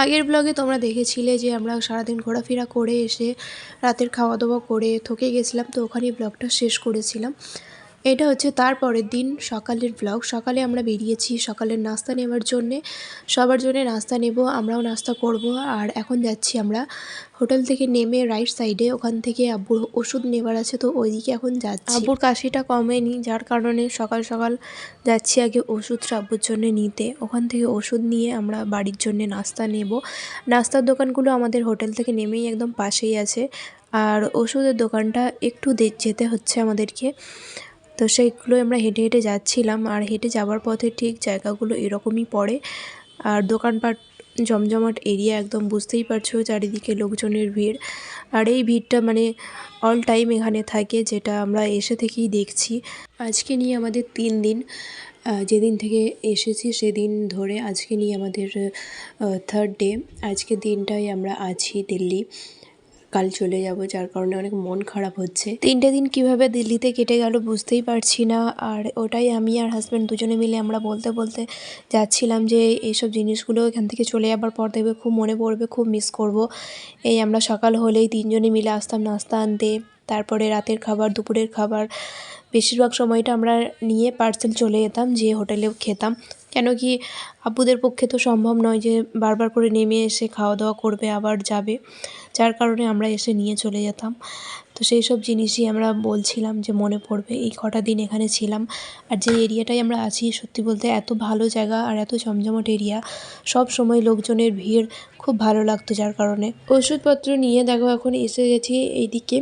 আগের ব্লগে তোমরা দেখেছিলে যে আমরা সারাদিন ঘোরাফেরা করে এসে রাতের খাওয়া দাওয়া করে থকে গেছিলাম, তো ওখানেই ব্লগটা শেষ করেছিলাম। এটা হচ্ছে তার পরের দিন সকালের ব্লগ। সকালে আমরা বেরিয়েছি সকালের নাস্তা নেওয়ার জন্যে, সবার জন্য নাস্তা নেব, আমরাও নাস্তা করব। আর এখন যাচ্ছি আমরা হোটেল থেকে নেমে রাইট সাইডে, ওখান থেকে আব্বুর ওষুধ নেওয়ার আছে, তো ওইদিকে এখন যাচ্ছি। আব্বুর কাশিটা কমেনি, যার কারণে সকাল সকাল যাচ্ছি আগে ওষুধটা আব্বুর জন্য নিতে। ওখান থেকে ওষুধ নিয়ে আমরা বাড়ির জন্য নাস্তা নেব। নাস্তার দোকানগুলো আমাদের হোটেল থেকে নেমেই একদম পাশেই আছে, আর ওষুধের দোকানটা একটু যেতে হচ্ছে আমাদেরকে। তো সেইগুলো আমরা হেঁটে হেঁটে যাচ্ছিলাম, আর হেঁটে যাওয়ার পথে ঠিক জায়গাগুলো এরকমই পড়ে, আর দোকানপাট জমজমাট এরিয়া একদম, বুঝতেই পারছো চারিদিকে লোকজনের ভিড়। আর এই ভিড়টা মানে অল টাইম এখানে থাকে, যেটা আমরা এসে থেকেই দেখছি। আজকে নিয়ে আমাদের 3 দিন, যেদিন থেকে এসেছি সেদিন ধরে আজকে নিয়ে আমাদের 3rd ডে। আজকের দিনটাই আমরা আছি দিল্লি, কাল চলে যাব, যার কারণে অনেক মন খারাপ হচ্ছে। 3টে দিন কিভাবে দিল্লিতে কেটে গেল বুঝতেই পারছি না। আর ওটাই আমি আর হাজব্যান্ড দুজনে মিলে আমরা বলতে বলতে যাচ্ছিলাম যে এইসব জিনিসগুলো এখান থেকে চলে যাবার পর দেখবে খুব মনে পড়বে, খুব মিস করব। এই আমরা সকাল হলেই 3জনে মিলে আসতাম নাস্তা আনতে, তারপরে রাতের খাবার, দুপুরের খাবার, বেশিরভাগ সময়টা আমরা নিয়ে পার্সেল চলে যেতাম, যে হোটেলে খেতাম। কেন কি আব্বুদের পক্ষে তো সম্ভব নয় যে বারবার করে নেমে এসে খাওয়া দাওয়া করবে আবার যাবে, যার কারণে আমরা এসে নিয়ে চলে যেতাম। তো সেই সব জিনিসই আমরা বলছিলাম যে মনে পড়বে, এই কটা দিন এখানে ছিলাম। আর যে এরিয়াটায় আমরা আছি সত্যি বলতে এত ভালো জায়গা আর এত জমজমাট এরিয়া, সব সময় লোকজনের ভিড়, খুব ভালো লাগতো। যার কারণে ওষুধপত্র নিয়ে দেখো এখন এসে গেছি এইদিকে,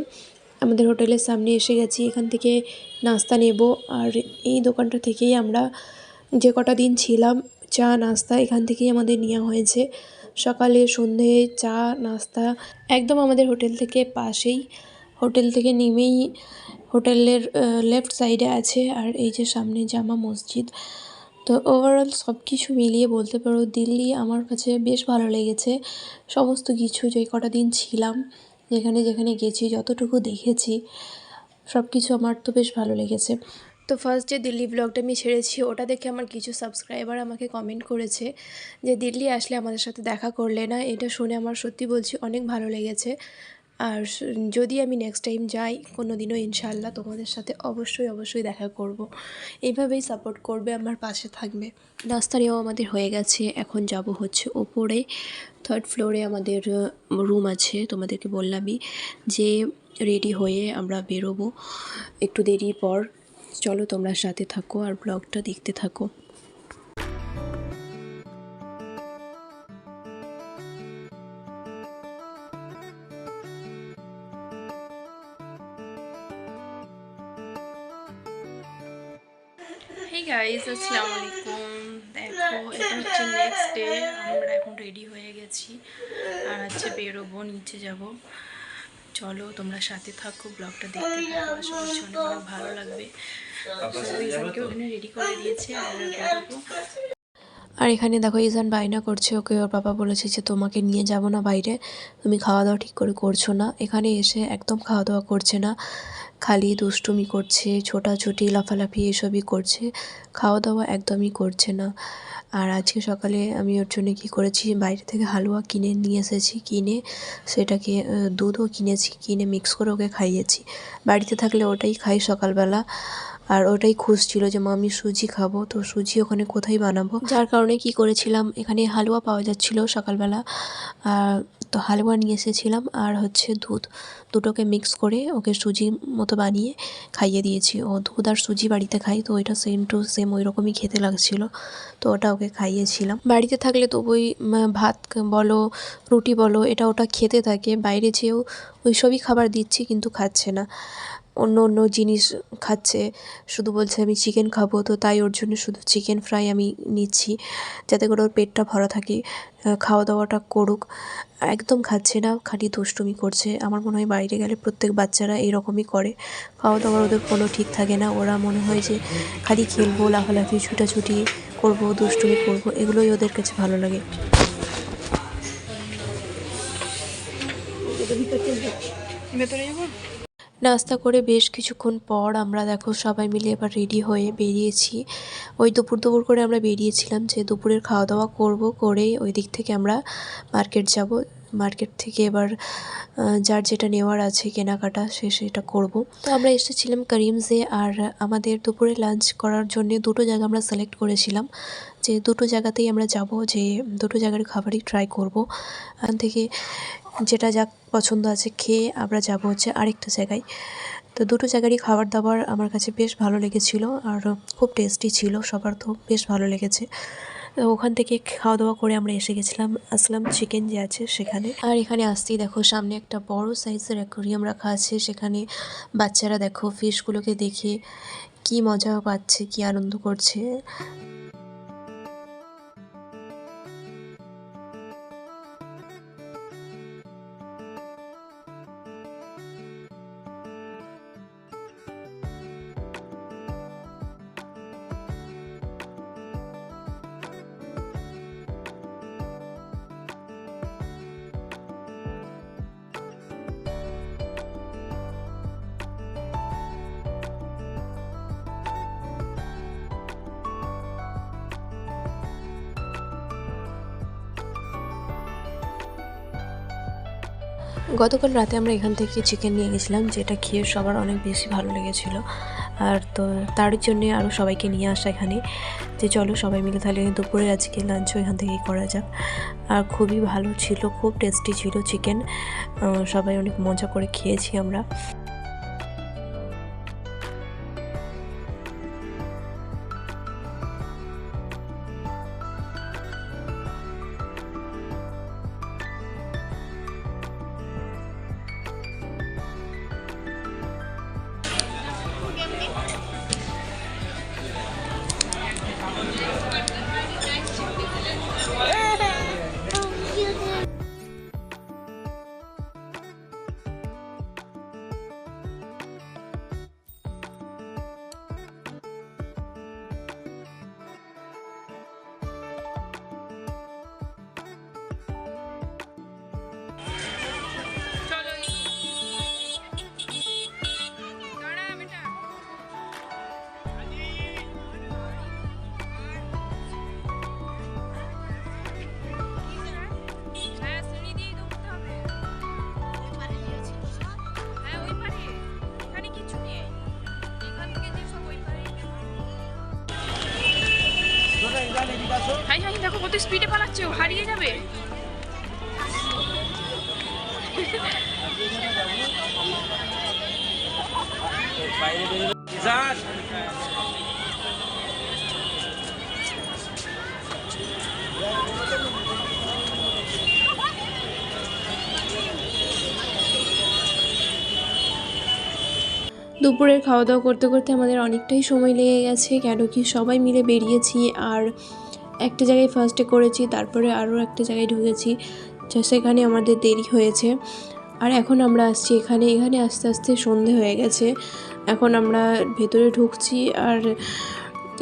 আমাদের হোটেলের সামনে এসে গেছি। এখান থেকে নাস্তা নেব, আর এই দোকানটা থেকেই আমরা যে কটা দিন ছিলাম চা নাস্তা এখান থেকেই আমাদের নেওয়া হয়েছে। সকালে সন্ধে চা নাস্তা একদম আমাদের হোটেল থেকে পাশেই, হোটেল থেকে নেমেই হোটেলের লেফট সাইডে আছে, আর এই যে সামনে জামা মসজিদ। তো ওভারঅল সব কিছু মিলিয়ে বলতে পারো দিল্লি আমার কাছে বেশ ভালো লেগেছে। সমস্ত কিছু যে কটা দিন ছিলাম, যেখানে যেখানে গেছি, যতটুকু দেখেছি, সব কিছু আমার তো বেশ ভালো লেগেছে। তো ফার্স্ট যে দিল্লি ব্লগটা আমি ছেড়েছি, ওটা দেখে আমার কিছু সাবস্ক্রাইবার আমাকে কমেন্ট করেছে যে দিল্লি আসলে আমাদের সাথে দেখা করলে না। এটা শুনে আমার সত্যি বলছি অনেক ভালো লেগেছে। আর যদি আমি নেক্সট টাইম যাই কোনো দিনও, ইনশাআল্লাহ তোমাদের সাথে অবশ্যই অবশ্যই দেখা করব। এইভাবেই সাপোর্ট করবে, আমার পাশে থাকবে। নাস্তারিও আমাদের হয়ে গেছে, এখন যাব হচ্ছে ওপরে 3rd ফ্লোরে আমাদের রুম আছে। তোমাদেরকে বললামই যে রেডি হয়ে আমরা বেরোবো একটু দেরি পর। চলো তোমরা সাথে থাকো আর ব্লগটা দেখতে থাকো। হেই গাইস, আসসালামু আলাইকুম। দেখো এটা হচ্ছে নেক্সট ডে, আমরা এখন রেডি হয়ে গেছি আর আজকে বেরোবো, নিচে যাব। চলো তোমরা সাথে থাকো, ব্লগটা দেখতে থাকো, আশা করছি অনেক অনেক ভালো লাগবে। ইসানকে ওখানে রেডি করে দিয়েছে আর বেরোবো। আর এখানে দেখো ইসান বায়না করছে, ওকে ওর বাবা বলেছে যে তোমাকে নিয়ে যাব না বাইরে, তুমি খাওয়া দাওয়া ঠিক করে করছো না। এখানে এসে একদম খাওয়া দাওয়া করছে না, খালি দুষ্টুমি করছে, ছোটাছুটি লাফালাফি এসবই করছে, খাওয়া দাওয়া একদমই করছে না। আর আজকে সকালে আমি ওর জন্য কী করেছি, বাইরে থেকে হালুয়া কিনে নিয়ে এসেছি, কিনে সেটাকে দুধও কিনেছি, কিনে মিক্স করে ওকে খাইয়েছি। বাড়িতে থাকলে ওটাই খাই সকালবেলা, আর ওটাই খুঁজছিল যে মা আমি সুজি খাবো, তো সুজি ওখানে কোথায় বানাবো, যার কারণে কি করেছিলাম, এখানে হালুয়া পাওয়া যাচ্ছিল সকালবেলা, তো হালুয়া নিয়ে এসেছিলাম আর হচ্ছে দুধ, দুটোকে মিক্স করে ওকে সুজি মতো বানিয়ে খাইয়ে দিয়েছি। ও দুধ আর সুজি বাড়িতে খাই, তো ওইটা সেম টু সেম ওই রকমই খেতে লাগছিল, তো ওটা ওকে খাইয়েছিলাম। বাড়িতে থাকলে তো ওই ভাত বলো রুটি বলো এটা ওটা খেতে থাকে, বাইরে যেয়েও ওই সবই খাবার দিচ্ছি কিন্তু খাচ্ছে না, অন্য অন্য জিনিস খাচ্ছে। শুধু বলছে আমি চিকেন খাবো, তো তাই ওর জন্য শুধু চিকেন ফ্রাই আমি নিচ্ছি, যাতে করে ওর পেটটা ভরা থাকে, খাওয়া দাওয়াটা করুক। একদম খাচ্ছে না, খালি দুষ্টুমি করছে। আমার মনে হয় বাইরে গেলে প্রত্যেক বাচ্চারা এরকমই করে, খাওয়া দাওয়ার ওদের কোনো ঠিক থাকে না। ওরা মনে হয় যে খালি খেলবো, লাফালাফি ছুটাছুটি করবো, দুষ্টুমি করবো, এগুলোই ওদের কাছে ভালো লাগে। ভেতরে যাবো। নাস্তা করে বেশ কিছুক্ষণ পর আমরা দেখো সবাই মিলে এবার রেডি হয়ে বেরিয়েছি। ওই দুপুর দুপুর করে আমরা বেরিয়েছিলাম যে দুপুরের খাওয়া দাওয়া করব, করে ওই দিক থেকে আমরা মার্কেট যাব। মার্কেট থেকে এবার যার যেটা নেওয়ার আছে কেনাকাটা সেটা করব। তো আমরা এসেছিলাম করিমসে, আর আমাদের দুপুরে লাঞ্চ করার জন্য দুটো জায়গা আমরা সিলেক্ট করেছিলাম যে দুটো জায়গাতেই আমরা যাব, যে দুটো জায়গার খাবারই ট্রাই করব। এখান থেকে যেটা যা পছন্দ আছে খেয়ে আমরা যাব হচ্ছে আরেকটা জায়গায়। তো দুটো জায়গারই খাবার দাবার আমার কাছে বেশ ভালো লেগেছিল আর খুব টেস্টি ছিল, সবার তো বেশ ভালো লেগেছে। তো ওখান থেকে খাওয়া দাওয়া করে আমরা এসে গেছিলাম আসলাম চিকেন যে আছে সেখানে। আর এখানে আসতেই দেখো সামনে একটা বড় সাইজের অ্যাকোয়ারিয়াম রাখা আছে, সেখানে বাচ্চারা দেখো ফিশগুলোকে দেখে কি মজা পাচ্ছে, কি আনন্দ করছে। গতকাল রাতে আমরা এখান থেকে চিকেন নিয়ে গেছিলাম, যেটা খেয়ে সবার অনেক বেশি ভালো লেগেছিল। আর তো তার জন্যে আরও সবাইকে নিয়ে আসা এখানে, যে চলো সবাই মিলে তাহলে দুপুরে আজকে লাঞ্চও এখান থেকেই করা যাক। আর খুবই ভালো ছিল, খুব টেস্টি ছিল চিকেন, সবাই অনেক মজা করে খেয়েছি আমরা। হাই হাই দেখো কত স্পিডে পালাচ্ছে, ও হারিয়ে যাবে। দুপুরের খাওয়া দাওয়া করতে করতে আমাদের অনেকটাই সময় লেগে গেছে, কেন কি সবাই মিলে বেরিয়েছি আর একটা জায়গায় ফার্স্টে করেছি, তারপরে আরও একটা জায়গায় ঢুকেছি, সেখানে আমাদের দেরি হয়েছে। আর এখন আমরা আসছি এখানে আস্তে আস্তে সন্ধে হয়ে গেছে। এখন আমরা ভেতরে ঢুকছি আর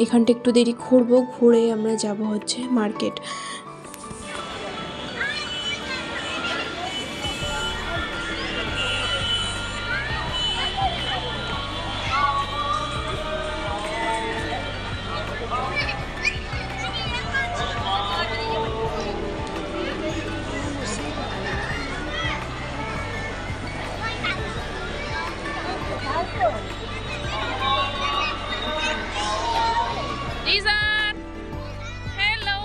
এখানটা একটু দেরি ঘুরবো, ঘুরে আমরা যাব হচ্ছে মার্কেট। রিজান হ্যালো।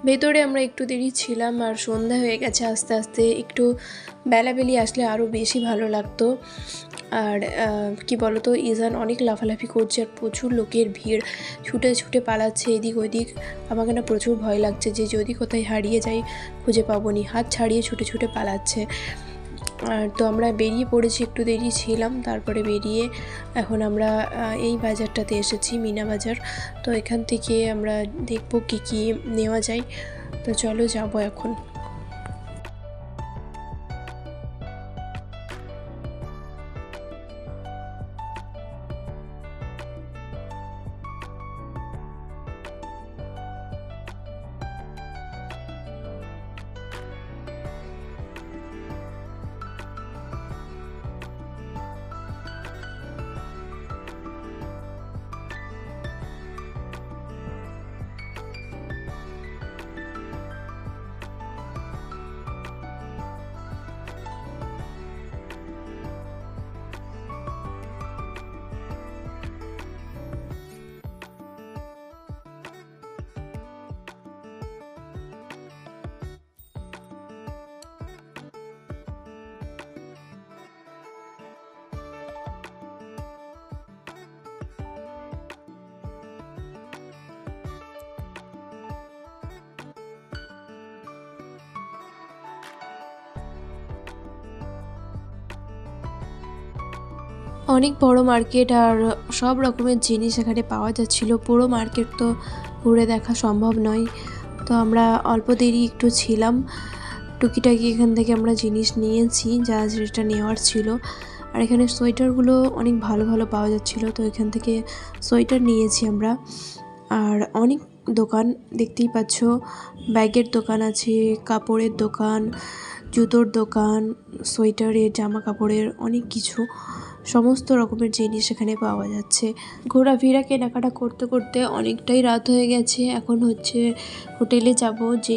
ভেতরে আমরা একটু দেরি ছিলাম আর সন্ধ্যা হয়ে গেছে আস্তে আস্তে, একটু বেলাবেলি আসলে আরও বেশি ভালো লাগতো। আর কি বলতো, ইজান অনেক লাফালাফি করছে আর প্রচুর লোকের ভিড়, ছুটে ছুটে পালাচ্ছে এদিক ওদিক। আমাকে না প্রচুর ভয় লাগছে যে যদি কোথায় হারিয়ে যাই খুঁজে পাবো নি, হাত ছাড়িয়ে ছুটে ছুটে পালাচ্ছে। আর তো আমরা বেরিয়ে পড়েছি, একটু দেরি ছিলাম, তারপরে বেরিয়ে এখন আমরা এই বাজারটাতে এসেছি, মিনা বাজার। তো এখান থেকে আমরা দেখবো কি কি নেওয়া যায়। তো চলো যাবো এখন। অনেক বড় মার্কেট আর সব রকমের জিনিস এখানে পাওয়া যাচ্ছিল। পুরো মার্কেট তো ঘুরে দেখা সম্ভব নয়, তো আমরা অল্প দেরি একটু ছিলাম। টুকিটাকি এখান থেকে আমরা জিনিস নিয়েছি যা যেটা নেওয়ার ছিল। আর এখানে সোয়েটারগুলো অনেক ভালো ভালো পাওয়া যাচ্ছিলো, তো এখান থেকে সোয়েটার নিয়েছি আমরা। আর অনেক দোকান দেখতেই পাচ্ছ, ব্যাগের দোকান আছে, কাপড়ের দোকান, জুতোর দোকান, সোয়েটারের, জামা কাপড়ের অনেক কিছু, সমস্ত রকমের জিনিস এখানে পাওয়া যাচ্ছে। ঘোরাফেরা কেনাকাটা করতে করতে অনেকটাই রাত হয়ে গেছে। এখন হচ্ছে হোটেলে যাব, যে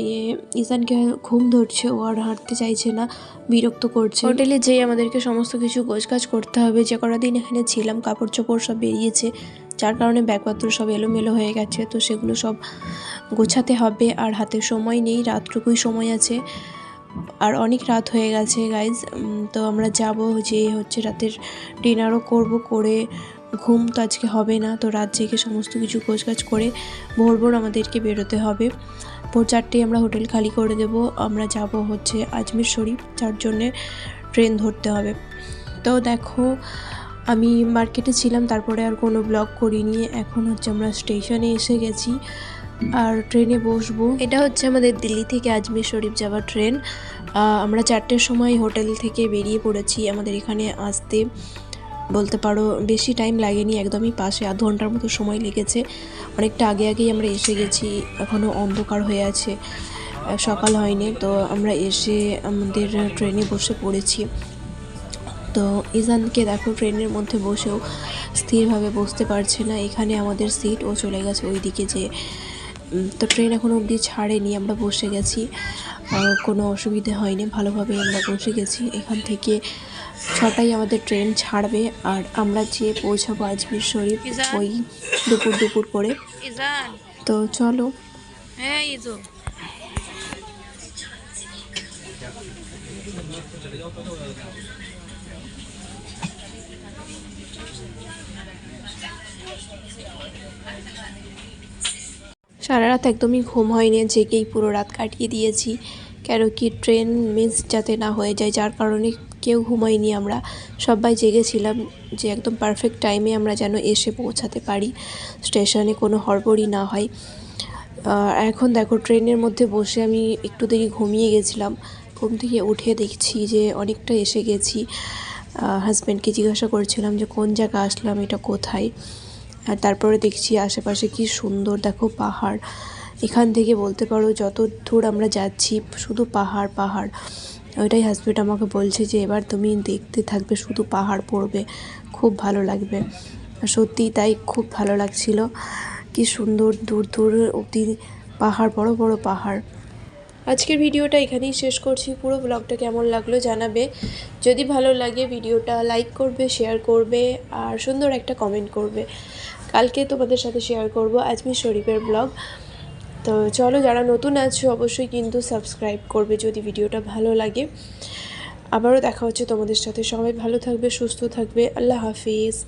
ইসানকে ঘুম ধরছে, ও আর হাঁটতে চাইছে না, বিরক্ত করছে। হোটেলে যেয়ে আমাদেরকে সমস্ত কিছু গোছগাছ করতে হবে। যে কটা দিন এখানে ছিলাম কাপড় চোপড় সব বেরিয়েছে, যার কারণে ব্যাগপত্র সব এলোমেলো হয়ে গেছে, তো সেগুলো সব গোছাতে হবে। আর হাতে সময় নেই, রাতটুকুই সময় আছে, আর অনেক রাত হয়ে গেছে গাইজ। তো আমরা যাব, যে হচ্ছে রাতের ডিনারও করব, করে ঘুম তো আজকে হবে না, তো রাত জেগে সমস্ত কিছু গোছগাছ করে ভোর ভোর আমাদেরকে বেরোতে হবে। ভোর 4টেয় আমরা হোটেল খালি করে দেব। আমরা যাব হচ্ছে আজমির শরীফ, যার জন্যে ট্রেন ধরতে হবে। তো দেখো, আমি মার্কেটে ছিলাম, তারপরে আর কোনো ব্লগ করিনি। এখন হচ্ছে আমরা স্টেশনে এসে গেছি আর ট্রেনে বসবো। এটা হচ্ছে আমাদের দিল্লি থেকে আজমির শরীফ যাওয়ার ট্রেন। আমরা 4টের সময় হোটেল থেকে বেরিয়ে পড়েছি। আমাদের এখানে আসতে বলতে পারো বেশি টাইম লাগেনি, একদমই পাশে, আধ ঘন্টার মতো সময় লেগেছে। অনেকটা আগে আগেই আমরা এসে গেছি, এখনও অন্ধকার হয়ে আছে, সকাল হয়নি। তো আমরা এসে আমাদের ট্রেনে বসে পড়েছি। তো ইজানকে দেখো ট্রেনের মধ্যে বসেও স্থিরভাবে বসতে পারছে না। এখানে আমাদের সিট, ও চলে গেছে ওইদিকে। যে তো ট্রেন এখনও অবধি ছাড়েনি, আমরা বসে গেছি, কোনো অসুবিধে হয়নি, ভালোভাবে আমরা বসে গেছি। এখান থেকে 6টায় আমাদের ট্রেন ছাড়বে, আর আমরা যেয়ে পৌঁছাবো আজমির শরীফ ওই দুপুর করে। তো চলো। হ্যাঁ, এই তো সারা রাত একদমই ঘুম হয়নি, জেগেই পুরো রাত কাটিয়ে দিয়েছি, কেন কি ট্রেন মিস যাতে না হয়ে যায়, যার কারণে কেউ ঘুমাইনি। আমরা সবাই জেগেছিলাম যে একদম পারফেক্ট টাইমে আমরা যেন এসে পৌঁছাতে পারি, স্টেশনে কোনো হড়বড়ি না হয়। এখন দেখো ট্রেনের মধ্যে বসে আমি একটু দেরি ঘুমিয়ে গেছিলাম। ঘুম থেকে উঠে দেখছি যে অনেকটা এসে গেছি। হাজব্যান্ডকে জিজ্ঞাসা করছিলাম যে কোন জায়গা আসলাম, এটা কোথায়। আর তারপরে দেখছি আশেপাশে কি সুন্দর, দেখো পাহাড়। এখান থেকে বলতে পারো যত দূর আমরা যাচ্ছি শুধু পাহাড় পাহাড়। ওইটাই হাজব্যান্ড আমাকে বলছে যে এবার তুমি দেখতে থাকবে, শুধু পাহাড় পড়বে, খুব ভালো লাগবে। আর সত্যিই তাই, খুব ভালো লাগছিল। কি সুন্দর দূর দূর অবধি পাহাড়, বড় বড় পাহাড়। আজকের ভিডিওটা এখানেই শেষ করছি। পুরো ব্লগটা কেমন লাগলো জানাবে। যদি ভালো লাগে ভিডিওটা লাইক করবে, শেয়ার করবে, আর সুন্দর একটা কমেন্ট করবে। কালকে তোমাদের সাথে শেয়ার করব আজমির শরীফের ব্লগ। তো চলো, যারা নতুন আছো অবশ্যই কিন্তু সাবস্ক্রাইব করবে যদি ভিডিওটা ভালো লাগে। আবারও দেখা হচ্ছে তোমাদের সাথে। সবাই ভালো থাকবে, সুস্থ থাকবে। আল্লাহ হাফিজ।